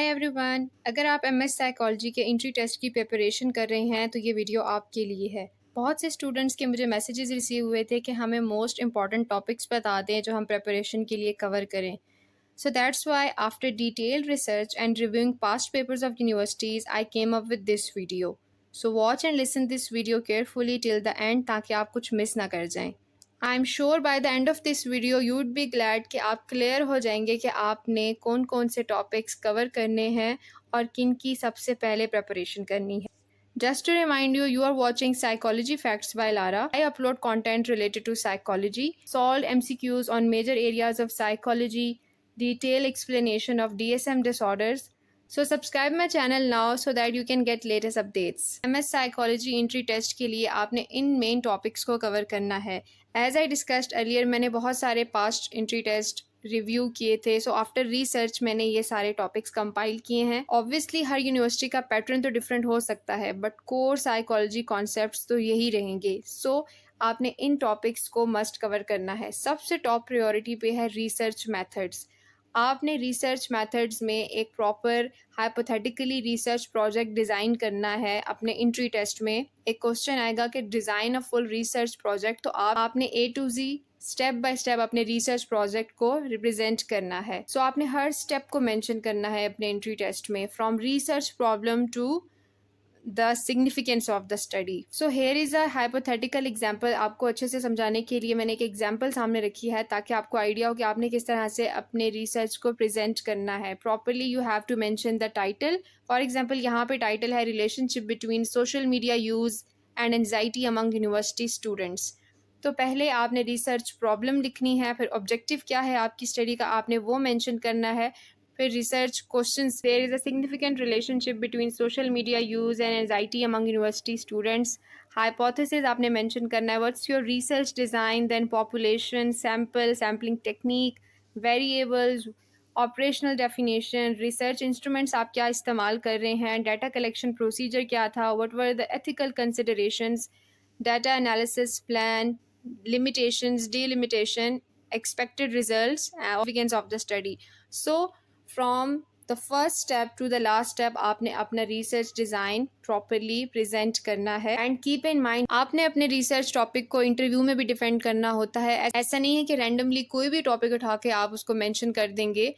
Hi everyone. अगर आप MS psychology के एंट्री टेस्ट की प्रिपरेशन कर रहे हैं तो ये वीडियो आपके लिए है। बहुत से स्टूडेंट्स के मुझे मैसेजेस रिसीव हुए थे कि हमें मोस्ट इंपॉर्टेंट टॉपिक्स बता दें जो हम प्रिपरेशन के लिए कवर करें। So that's why after detailed research and reviewing past papers of universities I came up with this video. So watch and listen this video carefully till the end ताकि आप कुछ मिस ना कर जाएं। I am sure by the end of this video you would be glad कि आप clear हो जाएंगे कि आपने कौन कौन से टॉपिक्स कवर करने हैं और किन की सबसे पहले प्रिपरेशन करनी है। Just to remind you, you are watching Psychology Facts by Lara. I upload content related to psychology, solved MCQs on major areas of psychology, detailed explanation of DSM disorders. So subscribe my channel now so that you can get latest updates. MS Psychology Entry Test के लिए आपने इन main topics को cover करना है। As I discussed earlier, मैंने बहुत सारे past entry test review किए थे। सो आफ्टर रिसर्च मैंने ये सारे टॉपिक्स कंपाइल किए हैं। ऑब्वियसली हर यूनिवर्सिटी का पैटर्न तो डिफरेंट हो सकता है बट कोर साइकोलॉजी कॉन्सेप्ट्स तो यही रहेंगे। सो आपने इन टॉपिक्स को मस्ट कवर करना है। सबसे टॉप प्रायोरिटी पे है रिसर्च मेथड्स। आपने रिसर्च मेथड्स में एक proper hypothetically research project design करना है। अपने एंट्री टेस्ट में एक क्वेश्चन आएगा कि design a full research project, तो आपने A to G step by step अपने रिसर्च प्रोजेक्ट को रिप्रेजेंट करना है। सो आपने हर स्टेप को मेंशन करना है अपने एंट्री टेस्ट में, from research problem to the significance of the study. So here is a hypothetical example. आपको अच्छे से समझाने के लिए मैंने एक एग्जाम्पल सामने रखी है ताकि आपको आइडिया हो कि आपने किस तरह से अपने रिसर्च को प्रेजेंट करना है properly. You have to mention the title. For example यहाँ पे टाइटल है relationship between social media use and anxiety among university students. तो पहले आपने रिसर्च प्रॉब्लम लिखनी है, फिर ऑब्जेक्टिव क्या है आपकी स्टडी का आपने वो मेंशन करना है, फिर research questions. There is a significant relationship between social media use and anxiety among university students. Hypothesis आपने मेंशन करना है, what's your research design, then population, sample, sampling technique, variables, operational definition, research instruments आप क्या इस्तेमाल कर रहे हैं, data collection procedure क्या था, what were the ethical considerations, data analysis plan, limitations, delimitation, expected results, significance of the study. So from the first step to the last step आपने अपना research design properly present करना है। and keep in mind आपने अपने research topic को interview में भी defend करना होता है। ऐसा नहीं है कि randomly कोई भी topic उठा के आप उसको mention कर देंगे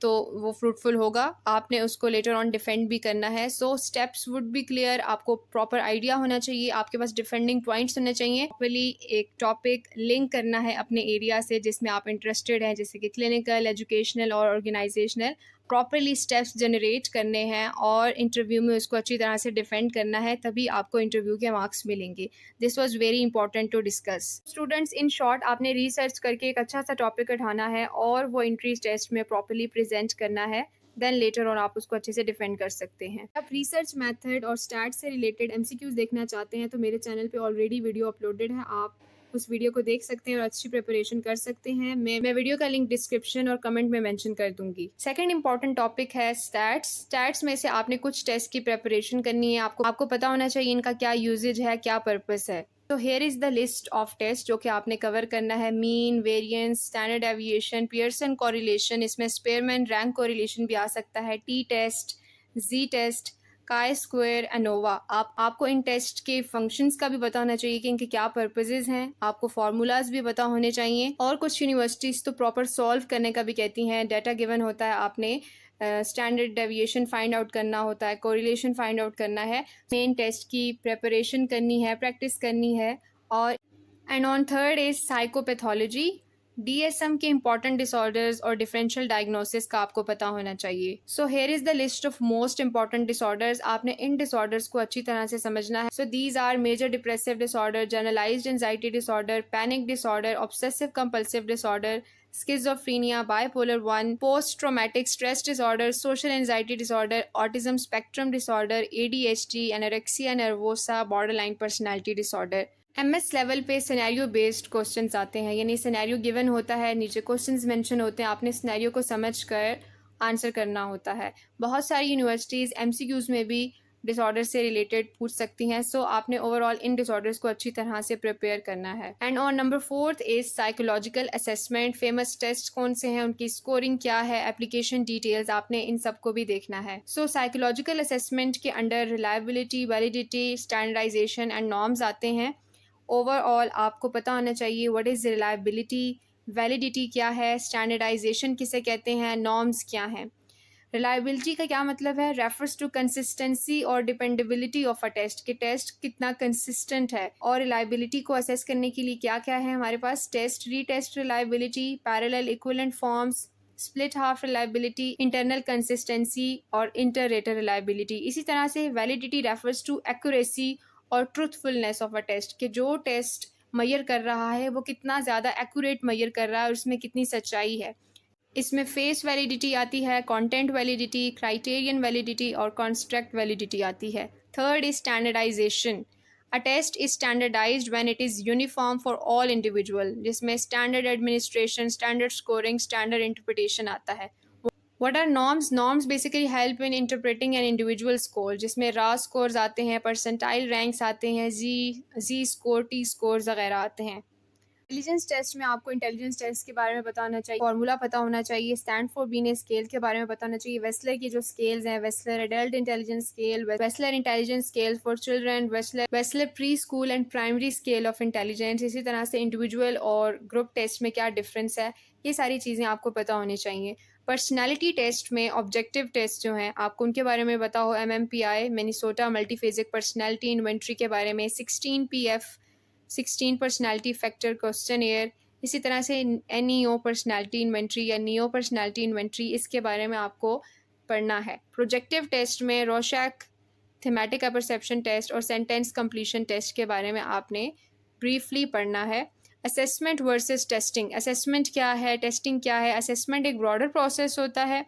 तो वो फ्रूटफुल होगा। आपने उसको लेटर ऑन डिफेंड भी करना है। सो स्टेप्स वुड बी क्लियर। आपको प्रॉपर आइडिया होना चाहिए, आपके पास डिफेंडिंग पॉइंट्स होने चाहिए। प्रॉपरली एक टॉपिक लिंक करना है अपने एरिया से जिसमें आप इंटरेस्टेड हैं, जैसे कि क्लिनिकल, एजुकेशनल और ऑर्गेनाइजेशनल। प्रॉपरली स्टेप्स जनरेट करने हैं और इंटरव्यू में उसको अच्छी तरह से डिफेंड करना है, तभी आपको इंटरव्यू के मार्क्स मिलेंगे। This was very important to discuss. Students, in short आपने रिसर्च करके एक अच्छा सा टॉपिक उठाना है और वो एंट्री टेस्ट में प्रॉपरली प्रेजेंट करना है। देन लेटर और आप उसको अच्छे से डिफेंड कर सकते हैं। आप रिसर्च मेथड और स्टैट से रिलेटेड एमसीक्यूज देखना चाहते हैं तो मेरे चैनल पे ऑलरेडी वीडियो अपलोडेड है, आप उस वीडियो को देख सकते हैं और अच्छी प्रिपरेशन कर सकते हैं। मैं वीडियो का लिंक डिस्क्रिप्शन और कमेंट में मेंशन कर दूंगी। सेकंड इंपॉर्टेंट टॉपिक है स्टैट्स। स्टैट्स में से आपने कुछ टेस्ट की प्रिपरेशन करनी है। आपको पता होना चाहिए इनका क्या यूजेज है, क्या पर्पस है। तो here is the list of test जो कि आपने कवर करना है। Mean, variance, standard deviation, Pearson correlation, इसमें स्पेयरमैन रैंक कोरिलेशन भी आ सकता है, T test, G test, chi square, ANOVA. आपको इन टेस्ट के फंक्शंस का भी पता होना चाहिए कि इनके क्या पर्पसेस हैं। आपको फार्मूलाज भी पता होने चाहिए। और कुछ यूनिवर्सिटीज़ तो प्रॉपर सॉल्व करने का भी कहती हैं। डाटा गिवन होता है, आपने स्टैंडर्ड डेविएशन फाइंड आउट करना होता है, कोरिलेशन फाइंड आउट करना है, मेन टेस्ट की प्रेपरेशन करनी है, प्रैक्टिस करनी है। और and on third is psychopathology. DSM के इंपॉर्टेंट डिसऑर्डर्स और डिफरेंशियल डायग्नोसिस का आपको पता होना चाहिए। So here is the list of most important disorders. आपने इन डिसऑर्डर्स को अच्छी तरह से समझना है। So these are major depressive disorder, generalized anxiety disorder, panic disorder, obsessive compulsive disorder, schizophrenia, bipolar 1, post-traumatic stress disorder, social anxiety disorder, autism spectrum disorder, ADHD, anorexia nervosa, borderline personality disorder। MS level पे scenario based questions आते हैं, यानी scenario given होता है, नीचे questions mention होते हैं, आपने सिनेरियो को समझकर आंसर करना होता है। बहुत सारी यूनिवर्सिटीज़ एमसीक्यूज़ में भी डिसऑर्डर से रिलेटेड पूछ सकती हैं। सो आपने ओवरऑल इन डिसऑर्डर्स को अच्छी तरह से प्रिपेयर करना है। And on number 4 is psychological assessment. Famous test कौन से हैं, उनकी स्कोरिंग क्या है, एप्लीकेशन डिटेल्स, आपने इन सबको भी देखना है। सो साइकोलॉजिकल असेसमेंट के under reliability, validity, standardization and norms आते हैं। ओवरऑल आपको पता होना चाहिए व्हाट इज़ रिलायबिलिटी, वैलिडिटी क्या है, स्टैंडर्डाइजेशन किसे कहते हैं, नॉर्म्स क्या हैं। रिलायबिलिटी का क्या मतलब है, रेफर्स टू कंसिस्टेंसी और डिपेंडेबिलिटी ऑफ अ टेस्ट, कि टेस्ट कितना कंसिस्टेंट है। और रिलायबिलिटी को असेस करने के लिए क्या क्या है हमारे पास, test, retest reliability, parallel equivalent forms, split half reliability, internal consistency और इंटर रेटर रिलायबिलिटी। इसी तरह से वैलिडिटी रेफर्स टू एक्यूरेसी और ट्रूथफुलनेस ऑफ अ टेस्ट, कि जो टेस्ट मैयर कर रहा है वो कितना ज़्यादा एक्यूरेट मैयर कर रहा है और उसमें कितनी सच्चाई है। इसमें फेस वैलिडिटी आती है, कंटेंट वैलिडिटी, क्राइटेरियन वैलिडिटी और कॉन्स्ट्रक्ट वैलिडिटी आती है। Third is standardization. A test is standardized when it is uniform for all individual, जिसमें standard administration, standard scoring, standard interpretation आता है। What are norms? Norms basically help in interpreting an individual score, जिसमें raw scores आते हैं, percentile ranks आते हैं, जी score, T scores वगैरह आते हैं। इंटेलिजेंस टेस्ट में आपको इंटेलिजेंस टेस्ट के बारे में पता होना चाहिए, फार्मूला पता होना चाहिए, स्टैंड फॉर बीने स्केल के बारे में पता होना चाहिए, वेस्लर की जो स्केल्स हैं, Wechsler adult intelligence scale, Wechsler intelligence scale for children, Wechsler pre school and primary scale of intelligence. इसी तरह से इंडिविजुअल और ग्रुप टेस्ट में क्या डिफरेंस है, ये सारी चीज़ें आपको पता होनी चाहिए। पर्सनैलिटी टेस्ट में ऑब्जेक्टिव टेस्ट जो हैं आपको उनके बारे में पता हो, MMPI मिनीसोटा मल्टीफेजिक पर्सनैलिटी इन्वेंट्री के बारे में, 16PF 16 personality factor question air, इसी तरह से NEO पर्सनैलिटी इन्वेंट्री या नियो पर्सनैलिटी इन्वेंट्री, इसके बारे में आपको पढ़ना है। प्रोजेक्टिव टेस्ट में रोशैक थीमेटिक परसेप्शन टेस्ट और सेंटेंस कंप्लीशन टेस्ट के बारे में आपने ब्रीफली पढ़ना है। Assessment versus testing. असेसमेंट क्या है, टेस्टिंग क्या है। असेसमेंट एक ब्रॉडर प्रोसेस होता है,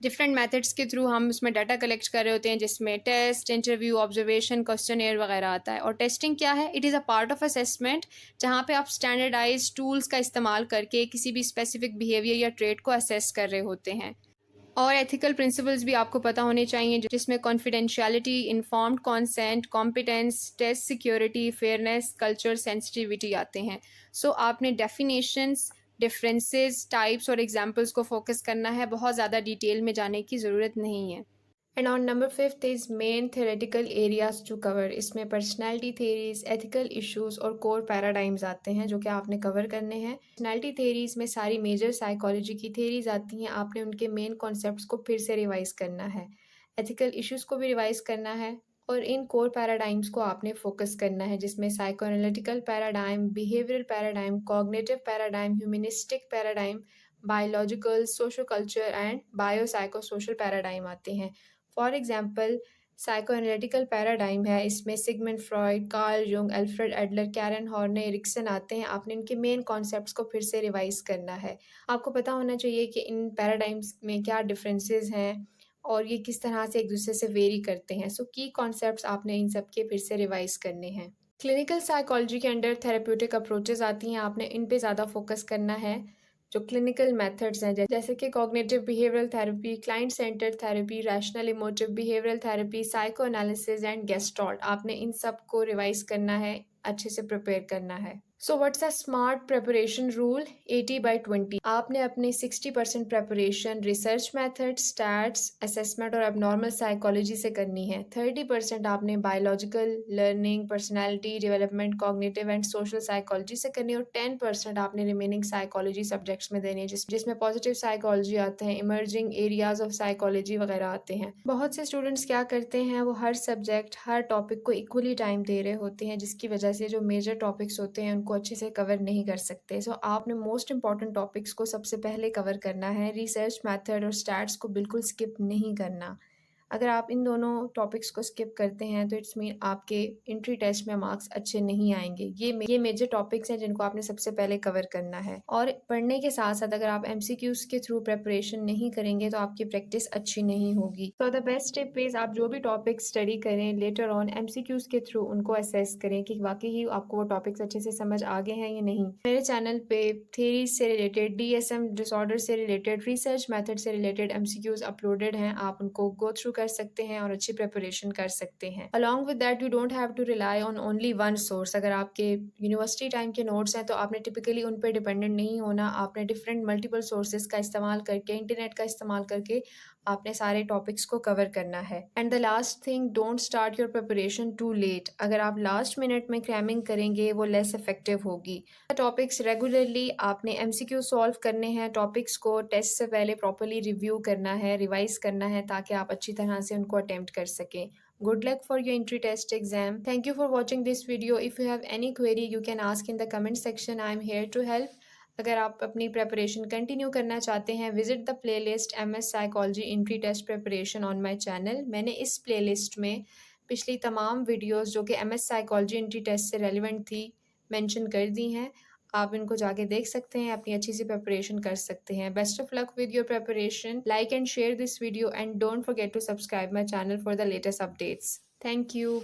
डिफरेंट मेथड्स के थ्रू हम उसमें डाटा कलेक्ट कर रहे होते हैं, जिसमें टेस्ट, इंटरव्यू, ऑब्जर्वेशन, क्वेश्चन वगैरह आता है। और टेस्टिंग क्या है, it is a part of assessment, जहाँ पे आप स्टैंडर्डाइज टूल्स का इस्तेमाल करके किसी भी स्पेसिफिक बिहेवियर या ट्रेड को असेस कर रहे होते हैं। और एथिकल प्रिंसिपल्स भी आपको पता होने चाहिए, जिसमें confidentiality, informed consent, competence, test security, fairness, culture, sensitivity आते हैं। सो आपने डेफिनेशंस, डिफरेंसेस, टाइप्स और एग्जांपल्स को फोकस करना है, बहुत ज़्यादा डिटेल में जाने की ज़रूरत नहीं है। And on number 5 is main theoretical areas to cover. इसमें पर्सनैलिटी थेरीज, एथिकल इश्यूज और कोर पैराडाइम्स आते हैं जो कि आपने कवर करने हैं। पर्सनैलिटी थेरीज में सारी मेजर साइकोलॉजी की थेरीज आती हैं, आपने उनके मेन कॉन्सेप्ट्स को फिर से रिवाइज करना है। एथिकल इश्यूज को भी रिवाइज करना है और इन कोर पैराडाइम्स को आपने फोकस करना है, जिसमें psychoanalytical paradigm, behavioural paradigm, cognitive paradigm, humanistic paradigm, biological, socio culture and biopsycho social paradigm आते हैं। फॉर एग्जाम्पल साइकोएनालिटिकल पैराडाइम है, इसमें Sigmund Freud, Carl Jung, Alfred Adler, Karen Horney, Erikson आते हैं। आपने इनके मेन कॉन्सेप्ट्स को फिर से रिवाइज करना है। आपको पता होना चाहिए कि इन पैराडाइम्स में क्या डिफरेंसेस हैं और ये किस तरह से एक दूसरे से वेरी करते हैं। सो की कॉन्सेप्ट्स आपने इन सब के फिर से रिवाइज करने हैं। क्लिनिकल साइकोलॉजी के अंडर थेरेप्यूटिक अप्रोचेस आती हैं, आपने इन पे ज़्यादा फोकस करना है। जो क्लिनिकल मेथड्स हैं जैसे कि cognitive behavioural therapy, client centred therapy, rational emotive behavioural therapy, psycho analysis and gestalt, आपने इन सब को रिवाइज करना है, अच्छे से प्रिपेयर करना है। So what's a smart preparation rule? 80/20। आपने अपनी 60% preparation research method, stats, assessment और एबनॉर्मल साइकोलॉजी से करनी है। 30% आपने biological, learning, personality development, cognitive and social psychology से करनी है। और 10% आपने रिमेनिंग साइकोलॉजी सब्जेक्ट्स में देनी है, जिसमें पॉजिटिव साइकोलॉजी आते हैं, इमर्जिंग एरियाज ऑफ साइकोलॉजी वगैरह आते हैं। बहुत से स्टूडेंट्स क्या करते हैं, वो हर सब्जेक्ट, हर टॉपिक को इक्वली टाइम दे रहे होते हैं, जिसकी वजह से जो मेजर टॉपिक्स होते हैं उनको अच्छे से कवर नहीं कर सकते। सो आपने मोस्ट इंपॉर्टेंट टॉपिक्स को सबसे पहले कवर करना है। रिसर्च मेथड और स्टैट्स को बिल्कुल स्किप नहीं करना। अगर आप इन दोनों टॉपिक्स को स्किप करते हैं तो इट्स मीन आपके एंट्री टेस्ट में मार्क्स अच्छे नहीं आएंगे। ये मेजर टॉपिक्स हैं जिनको आपने सबसे पहले कवर करना है। और पढ़ने के साथ साथ अगर आप MCQs के थ्रू प्रेपरेशन नहीं करेंगे तो आपकी प्रैक्टिस अच्छी नहीं होगी। तो द बेस्ट टिप इज आप जो भी टॉपिक स्टडी करें लेटर ऑन MCQs के थ्रू उनको असेस करें कि वाकई ही आपको वो टॉपिक्स अच्छे से समझ आ गए हैं या नहीं। मेरे चैनल पे थेरीज से रिलेटेड, DSM डिसऑर्डर से रिलेटेड, रिसर्च मेथड से रिलेटेड MCQs अपलोडेड हैं, आप उनको गो थ्रू कर सकते हैं और अच्छी प्रिपरेशन कर सकते हैं। Along with that you don't have to rely on only one source. अगर आपके यूनिवर्सिटी टाइम के नोट्स हैं तो आपने टिपिकली उन पर डिपेंडेंट नहीं होना। आपने डिफरेंट मल्टीपल सोर्सेज का इस्तेमाल करके, इंटरनेट का इस्तेमाल करके आपने सारे टॉपिक्स को कवर करना है। And the last thing, don't start your preparation too late. अगर आप लास्ट मिनट में क्रैमिंग करेंगे वो लेस इफेक्टिव होगी। टॉपिक्स रेगुलरली आपने एमसीक्यू सॉल्व करने हैं, टॉपिक्स को टेस्ट से पहले प्रॉपर्ली रिव्यू करना है, रिवाइज करना है ताकि आप अच्छी तरह से उनको अटेम्प्ट कर सकें। Good luck for your entry test exam. Thank you for watching this video. If you have any query, you can ask in the comment section. I am here to help. अगर आप अपनी preparation continue करना चाहते हैं, visit the playlist MS psychology entry test preparation on my channel. मैंने इस playlist में पिछली तमाम वीडियोस जो कि MS साइकोलॉजी एंट्री टेस्ट से रेलिवेंट थी मेंशन कर दी हैं। आप इनको जाके देख सकते हैं, अपनी अच्छी सी प्रिपरेशन कर सकते हैं। Best of luck with your preparation. Like and share this video and don't forget to subscribe my channel for the latest updates. Thank you.